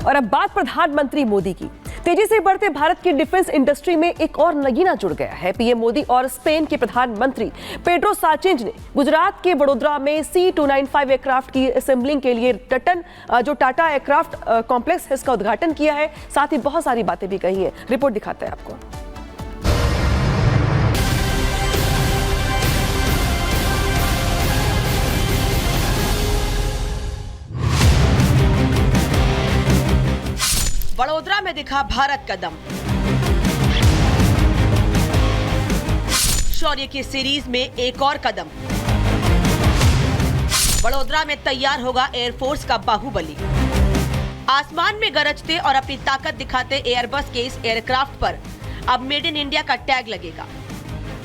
और अब बात प्रधानमंत्री मोदी की। तेजी से बढ़ते भारत की डिफेंस इंडस्ट्री में एक और नगीना जुड़ गया है। पीएम मोदी और स्पेन के प्रधानमंत्री पेड्रो साnchez ने गुजरात के वडोदरा में C-295 एयरक्राफ्ट की असेंबलिंग के लिए जो टाटा एयरक्राफ्ट कॉम्प्लेक्स है इसका उद्घाटन किया है। साथ ही बहुत सारी बातें भी कही हैं। रिपोर्ट दिखाते हैं आपको। वडोदरा में दिखा भारत का दम। शौर्य की सीरीज में एक और कदम। वडोदरा में तैयार होगा एयरफोर्स का बाहुबली। आसमान में गरजते और अपनी ताकत दिखाते एयरबस के इस एयरक्राफ्ट पर अब मेड इन इंडिया का टैग लगेगा।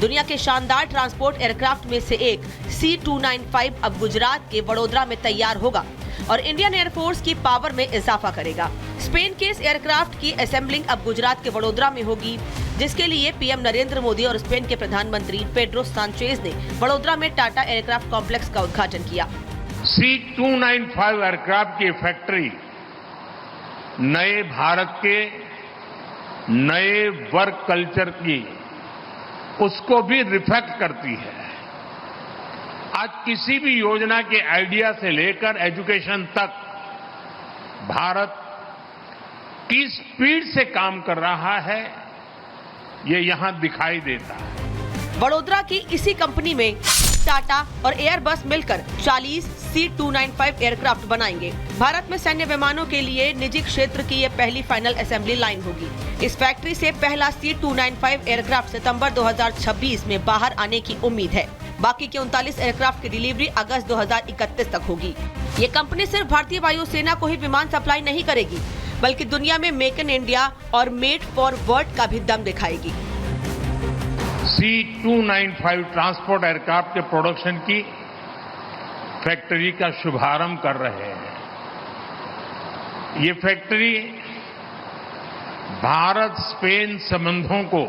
दुनिया के शानदार ट्रांसपोर्ट एयरक्राफ्ट में से एक C-295 अब गुजरात के वडोदरा में तैयार होगा और इंडियन एयरफोर्स की पावर में इजाफा करेगा। स्पेन के इस एयरक्राफ्ट की असेंबलिंग अब गुजरात के वडोदरा में होगी, जिसके लिए पीएम नरेंद्र मोदी और स्पेन के प्रधानमंत्री पेड्रो साnchez ने वडोदरा में टाटा एयरक्राफ्ट कॉम्प्लेक्स का उद्घाटन किया। C-295 एयरक्राफ्ट की फैक्ट्री नए भारत के नए वर्क कल्चर की उसको भी रिफ्लेक्ट करती है। आज किसी भी योजना के आइडिया से लेकर एजुकेशन तक भारत किस स्पीड से काम कर रहा है ये यहां दिखाई देता है। वडोदरा की इसी कंपनी में टाटा और एयरबस मिलकर 40 C-295 एयरक्राफ्ट बनाएंगे। भारत में सैन्य विमानों के लिए निजी क्षेत्र की ये पहली फाइनल असेंबली लाइन होगी। इस फैक्ट्री से पहला C-295 एयरक्राफ्ट सितंबर 2026 में बाहर आने की उम्मीद है। बाकी के 39 एयरक्राफ्ट की डिलीवरी अगस्त 2031 तक होगी। ये कंपनी सिर्फ भारतीय वायुसेना को ही विमान सप्लाई नहीं करेगी, बल्कि दुनिया में मेक इन इंडिया और मेड फॉर वर्ल्ड का भी दम दिखाएगी। C-295 ट्रांसपोर्ट एयरक्राफ्ट के प्रोडक्शन की फैक्ट्री का शुभारंभ कर रहे हैं। ये फैक्ट्री भारत स्पेन संबंधों को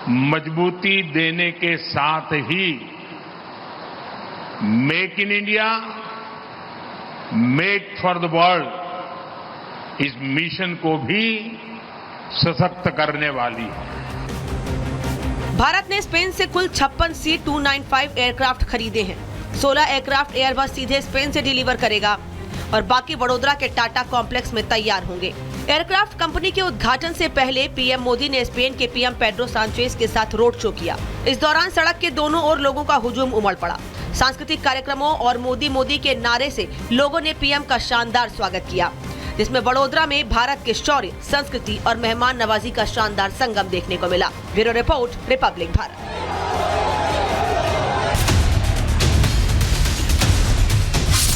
मजबूती देने के साथ ही make in India, make for the world इस मिशन को भी सशक्त करने वाली है। भारत ने स्पेन से कुल 56 C-295 एयरक्राफ्ट खरीदे हैं। 16 एयरक्राफ्ट एयरबस सीधे स्पेन से डिलीवर करेगा और बाकी वडोदरा के टाटा कॉम्प्लेक्स में तैयार होंगे। एयरक्राफ्ट कंपनी के उद्घाटन से पहले पीएम मोदी ने स्पेन के पीएम पेड्रो साnchez के साथ रोड शो किया। इस दौरान सड़क के दोनों ओर लोगों का हुजूम उमड़ पड़ा। सांस्कृतिक कार्यक्रमों और मोदी मोदी के नारे से लोगों ने पीएम का शानदार स्वागत किया, जिसमें वडोदरा में भारत के शौर्य, संस्कृति और मेहमान नवाजी का शानदार संगम देखने को मिला। Bureau report, republic Bharat.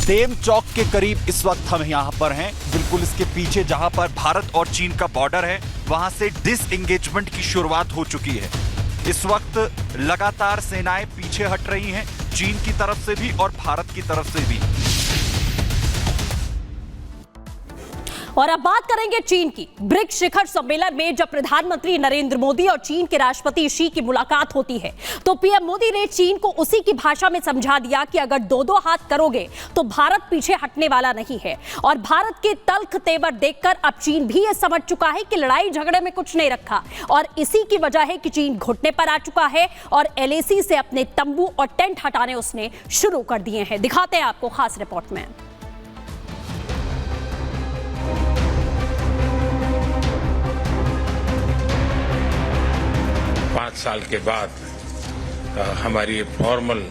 Dam चौक के करीब इस वक्त हम यहाँ पर हैं। बिल्कुल इसके पीछे जहाँ पर भारत और चीन का बॉर्डर है, वहाँ से डिसएंगेजमेंट की शुरुआत हो चुकी है। इस वक्त लगातार सेनाएं पीछे हट रही हैं, चीन की तरफ से भी और भारत की तरफ से भी। और अब बात करेंगे चीन की। ब्रिक्स शिखर सम्मेलन में जब प्रधानमंत्री नरेंद्र मोदी और चीन के राष्ट्रपति शी की मुलाकात होती है तो पीएम मोदी ने चीन को उसी की भाषा में समझा दिया कि अगर दो हाथ करोगे तो भारत पीछे हटने वाला नहीं है। और भारत के तल्ख तेवर देखकर अब चीन भी ये समझ चुका है कि लड़ाई झगड़े में कुछ नहीं रखा और इसी की वजह है कि चीन घुटने पर आ चुका है और LAC से अपने तंबू और टेंट हटाने उसने शुरू कर दिए हैं। दिखाते हैं आपको खास रिपोर्ट में। 5 साल के बाद हमारी फॉर्मल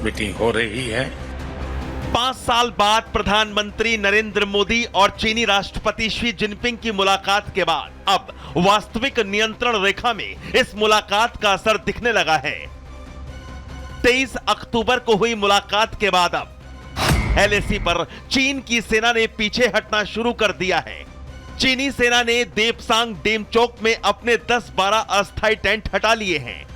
मीटिंग हो रही है। 5 साल बाद प्रधानमंत्री नरेंद्र मोदी और चीनी राष्ट्रपति शी जिनपिंग की मुलाकात के बाद अब वास्तविक नियंत्रण रेखा में इस मुलाकात का असर दिखने लगा है। 23 अक्टूबर को हुई मुलाकात के बाद अब LAC पर चीन की सेना ने पीछे हटना शुरू कर दिया है। चीनी सेना ने देपसांग डेम चौक में अपने 10-12 अस्थायी टेंट हटा लिए हैं।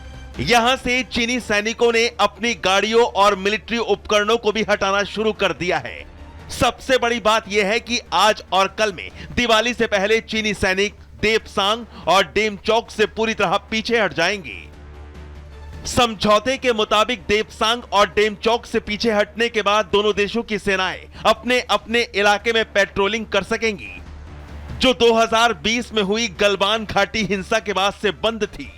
यहां से चीनी सैनिकों ने अपनी गाड़ियों और मिलिट्री उपकरणों को भी हटाना शुरू कर दिया है। सबसे बड़ी बात यह है कि आज और कल में दिवाली से पहले चीनी सैनिक देपसांग और डेम चौक से पूरी तरह पीछे हट जाएंगे। समझौते के मुताबिक देपसांग और डेमचौक से पीछे हटने के बाद दोनों देशों की सेनाएं अपने अपने इलाके में पेट्रोलिंग कर सकेंगी, जो 2020 में हुई गलवान घाटी हिंसा के बाद से बंद थी।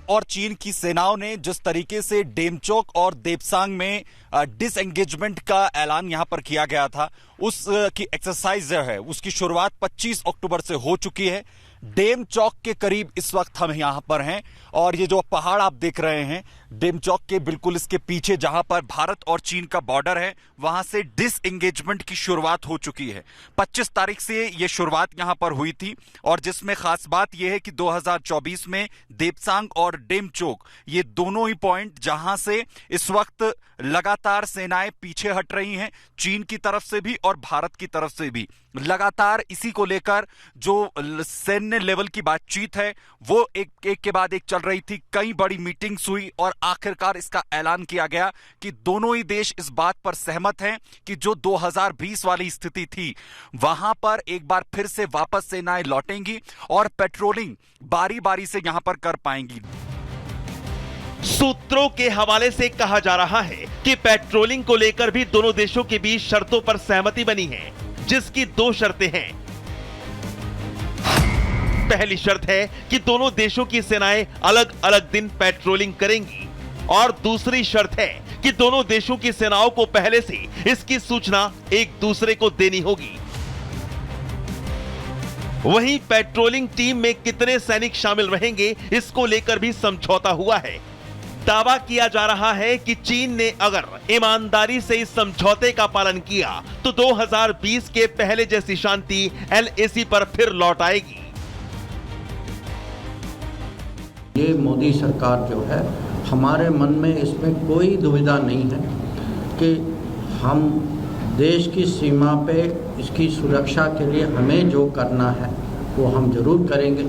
और चीन की सेनाओं ने जिस तरीके से डेमचौक और देपसांग में डिसएंगेजमेंट का ऐलान यहां पर किया गया था, उस की एक्सरसाइज जो है उसकी शुरुआत 25 अक्टूबर से हो चुकी है। डेमचौक के करीब इस वक्त हम यहां पर हैं और ये जो पहाड़ आप देख रहे हैं डेमचौक के बिल्कुल इसके पीछे जहां पर भारत और चीन का बॉर्डर है, वहां से डिसएंगेजमेंट की शुरुआत हो चुकी है। 25 तारीख से ये शुरुआत यहां पर हुई थी और जिसमें खास बात यह है कि 2024 में देपसांग और डेमचौक ये दोनों ही पॉइंट जहां से इस वक्त लगातार सेनाएं पीछे हट रही हैं, चीन की तरफ से भी और भारत की तरफ से भी लगातार इसी को लेकर जो सैन्य लेवल की बातचीत है वो एक के बाद एक चल रही थी। कई बड़ी मीटिंग्स हुई और आखिरकार इसका ऐलान किया गया कि दोनों ही देश इस बात पर सहमत हैं कि जो 2020 वाली स्थिति थी वहां पर एक बार फिर से वापस सेनाएं लौटेंगी और पेट्रोलिंग बारी बारी से यहां पर कर पाएंगी। सूत्रों के हवाले से कहा जा रहा है कि पेट्रोलिंग को लेकर भी दोनों देशों के बीच शर्तों पर सहमति बनी है, जिसकी 2 शर्तें हैं। पहली शर्त है कि दोनों देशों की सेनाएं अलग अलग दिन पेट्रोलिंग करेंगी और दूसरी शर्त है कि दोनों देशों की सेनाओं को पहले से इसकी सूचना एक दूसरे को देनी होगी। वहीं पेट्रोलिंग टीम में कितने सैनिक शामिल रहेंगे इसको लेकर भी समझौता हुआ है। दावा किया जा रहा है कि चीन ने अगर ईमानदारी से इस समझौते का पालन किया तो 2020 के पहले जैसी शांति LAC पर फिर लौट आएगी। ये मोदी सरकार जो है, हमारे मन में इसमें कोई दुविधा नहीं है कि हम देश की सीमा पे इसकी सुरक्षा के लिए हमें जो करना है वो हम जरूर करेंगे।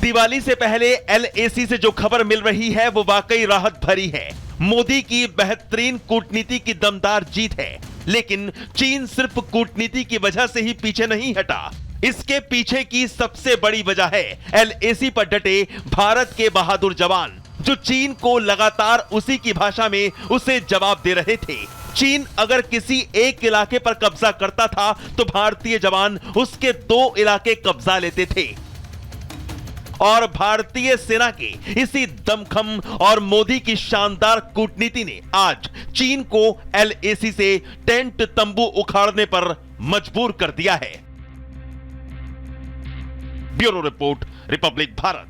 दिवाली से पहले LAC से जो खबर मिल रही है वो वाकई राहत भरी है। मोदी की बेहतरीन कूटनीति की दमदार जीत है, लेकिन चीन सिर्फ कूटनीति की वजह से ही पीछे नहीं हटा। इसके पीछे की सबसे बड़ी वजह है LAC पर डटे भारत के बहादुर जवान, जो चीन को लगातार उसी की भाषा में उसे जवाब दे रहे थे। चीन अगर किसी एक इलाके पर कब्जा करता था तो भारतीय जवान उसके 2 इलाके कब्जा लेते थे। और भारतीय सेना के इसी दमखम और मोदी की शानदार कूटनीति ने आज चीन को LAC से टेंट तंबू उखाड़ने पर मजबूर कर दिया है। Bureau report, republic Bharat.